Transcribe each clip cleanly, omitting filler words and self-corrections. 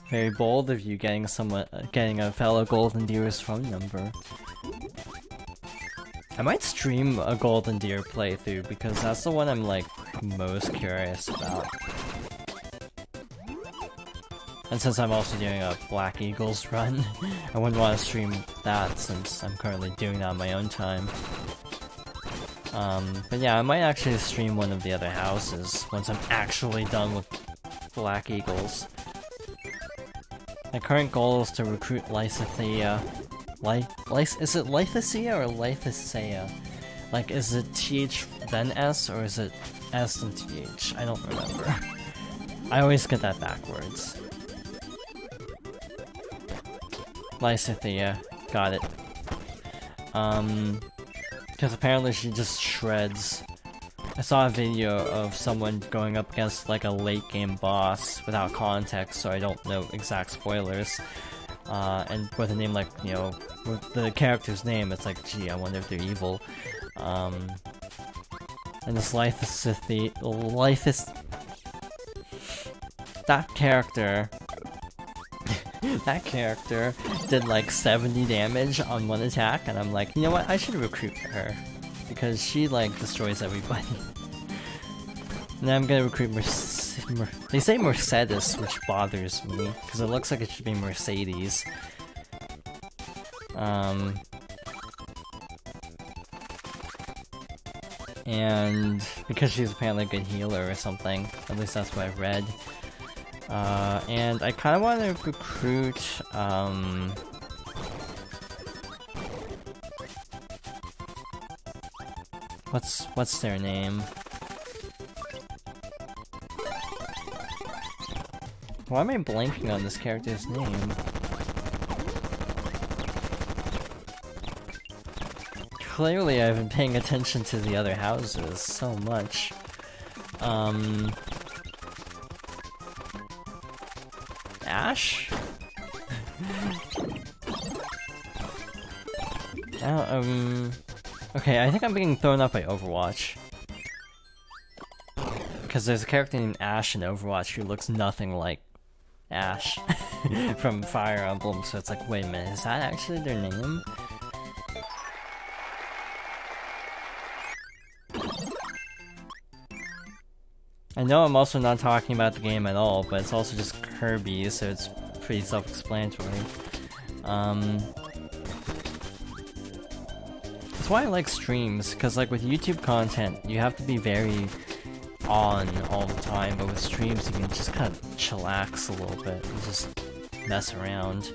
Very bold of you getting getting a fellow Golden Deer's phone number. I might stream a Golden Deer playthrough because that's the one I'm like most curious about. And since I'm also doing a Black Eagles run, I wouldn't want to stream that since I'm currently doing that on my own time. But yeah, I might actually stream one of the other houses once I'm actually done with Black Eagles. My current goal is to recruit Lysithea. Is it Lysithea or Lysithea? Like, is it TH then S or is it S then TH? I don't remember. I always get that backwards. Lysithea, got it. Because apparently she just shreds. I saw a video of someone going up against like a late game boss without context, so I don't know exact spoilers. And with a name like, you know, with the character's name, it's like, gee, I wonder if they're evil. And this that character did like 70 damage on one attack, and I'm like, you know what, I should recruit her. Because she like destroys everybody. And then I'm gonna recruit they say Mercedes, which bothers me, because it looks like it should be Mercedes. And because she's apparently a good healer or something, at least that's what I've read. And I kind of want to recruit, what's their name? Why am I blanking on this character's name? Clearly I've been paying attention to the other houses so much. Ash? Okay, I think I'm being thrown off by Overwatch. Because there's a character named Ash in Overwatch who looks nothing like Ash from Fire Emblem, so it's like, wait a minute, is that actually their name? I know I'm also not talking about the game at all, but it's also just Kirby, so it's pretty self-explanatory. That's why I like streams, because like with YouTube content, you have to be very on all the time, but with streams you can just kind of chillax a little bit and just mess around.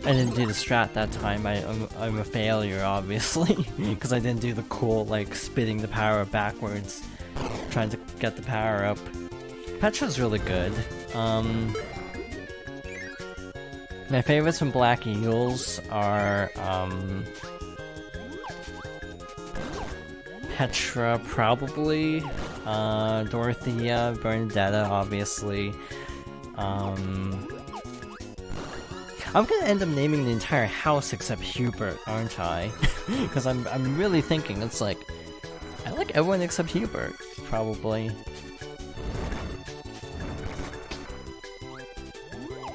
I didn't do the strat that time. I'm a failure, obviously, because I didn't do the cool, like, spitting the power up backwards, trying to get the power up. Petra's really good. My favorites from Black Eagles are, Petra, probably, Dorothea, Bernadetta, obviously, I'm gonna end up naming the entire house except Hubert, aren't I? Because I'm really thinking, it's like, I like everyone except Hubert, probably.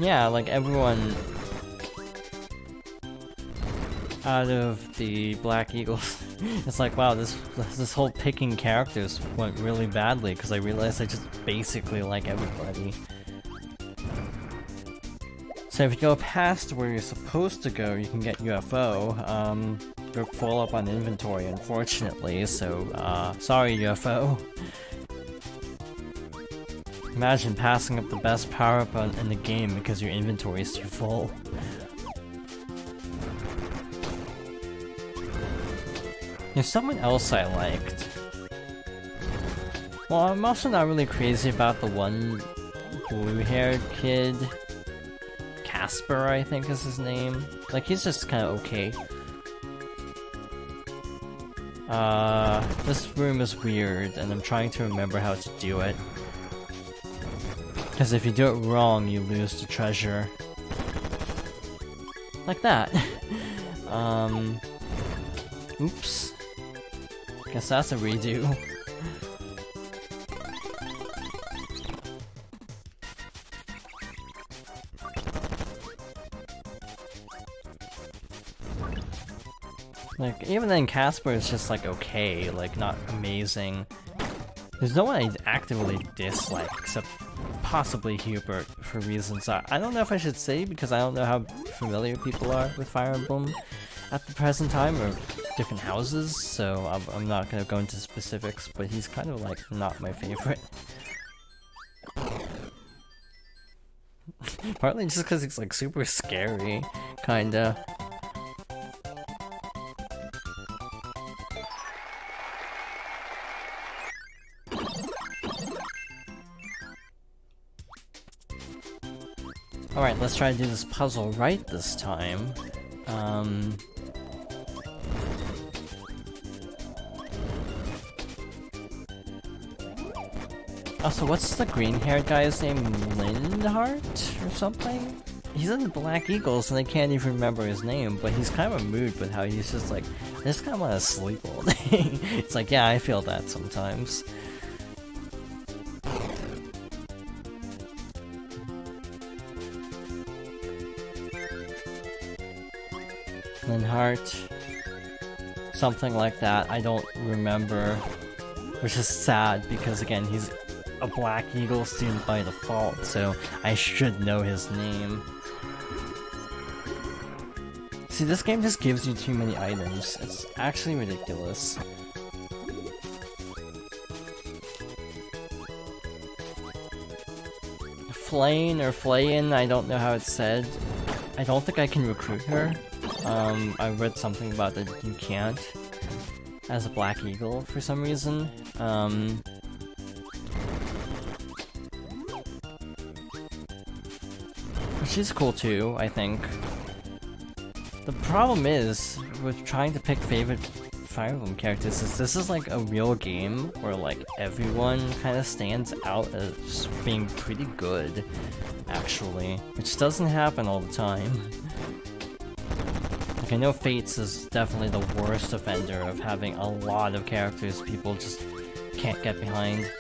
Yeah, like everyone out of the Black Eagles. It's like, wow, this whole picking characters went really badly because I realized I just basically like everybody. So if you go past where you're supposed to go, you can get UFO. They're full up on inventory, unfortunately, so, sorry UFO. Imagine passing up the best power-up in the game because your inventory is too full. There's someone else I liked. Well, I'm also not really crazy about the one blue-haired kid. Casper, I think is his name. Like, he's just kind of okay. This room is weird, and I'm trying to remember how to do it. Because if you do it wrong, you lose the treasure. Like that. Oops. Guess that's a redo. Like, even then Casper is just like okay, like not amazing. There's no one I actively dislike, except possibly Hubert, for reasons I don't know if I should say, because I don't know how familiar people are with Fire Emblem at the present time, or different houses, so I'm not gonna go into specifics, but he's kind of like not my favorite. Partly just because he's like super scary, kinda. Alright, let's try to do this puzzle right this time. Also, what's the green-haired guy's name? Lindhart or something? He's in the Black Eagles and I can't even remember his name, but he's kind of a mood with how he's just like, I just kind of want to sleep all day. It's like, yeah, I feel that sometimes. Lindhart. Something like that, I don't remember. Which is sad, because again, he's a Black Eagle student by default, so I should know his name. See, this game just gives you too many items. It's actually ridiculous. Flayn or Flayn, I don't know how it's said. I don't think I can recruit her. I read something about that you can't as a Black Eagle for some reason. Which is cool too, I think. The problem is, with trying to pick favorite Fire Emblem characters, is this is like a real game where like everyone kind of stands out as being pretty good, actually. Which doesn't happen all the time. Like, I know Fates is definitely the worst offender of having a lot of characters people just can't get behind.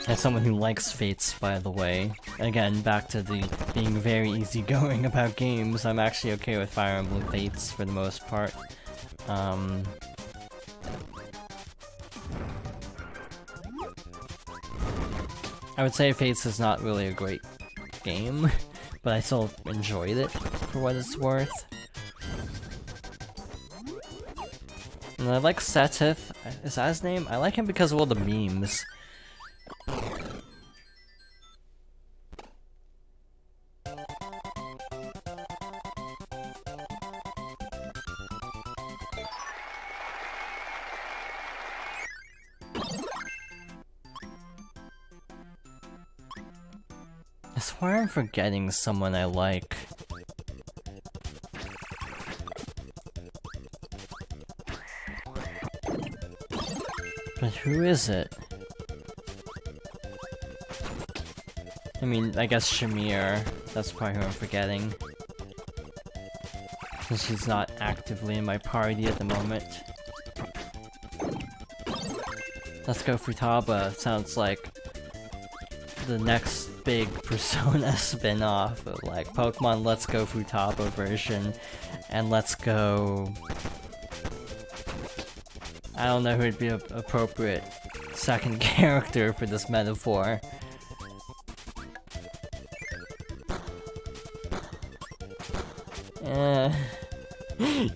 As someone who likes Fates, by the way, again, back to the being very easygoing about games, I'm actually okay with Fire Emblem Fates for the most part. I would say Fates is not really a great game, but I still enjoyed it for what it's worth. And I like Setith. Is that his name? I like him because of all the memes. I swear I'm forgetting someone I like. But who is it? I mean, I guess Shamir. That's probably who I'm forgetting. Since she's not actively in my party at the moment. Let's Go Futaba sounds like the next big Persona spin-off of like Pokemon Let's Go Futaba version and Let's Go... I don't know who would be an appropriate second character for this metaphor.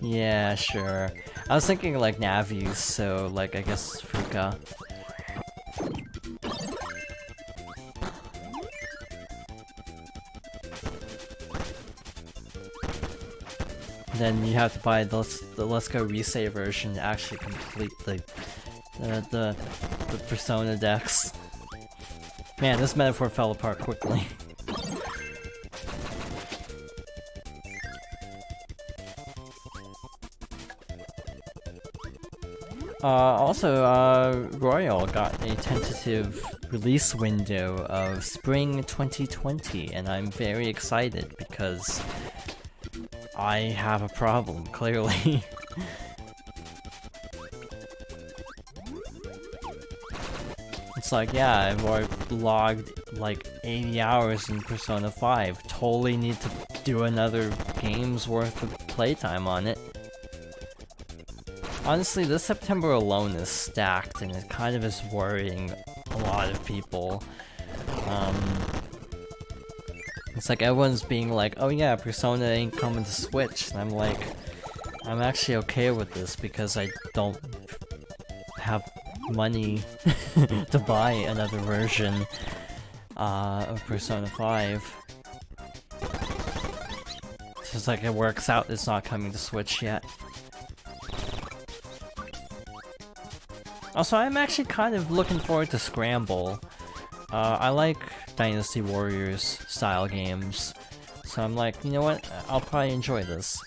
Yeah, sure. I was thinking like Navi's, so like I guess Fuka. Then you have to buy the Let's Go Resave version to actually complete the Persona decks. Man, this metaphor fell apart quickly. Also, Royal got a tentative release window of spring 2020, and I'm very excited because I have a problem, clearly. It's like, yeah, I've already logged like 80 hours in Persona 5. Totally need to do another game's worth of playtime on it. Honestly, this September alone is stacked, and it kind of is worrying a lot of people. It's like everyone's being like, oh yeah, Persona ain't coming to Switch, and I'm like, I'm actually okay with this because I don't have money to buy another version of Persona 5. It's just like it works out, it's not coming to Switch yet. Also, I'm actually kind of looking forward to Scramble. I like Dynasty Warriors style games, so I'm like, you know what, I'll probably enjoy this.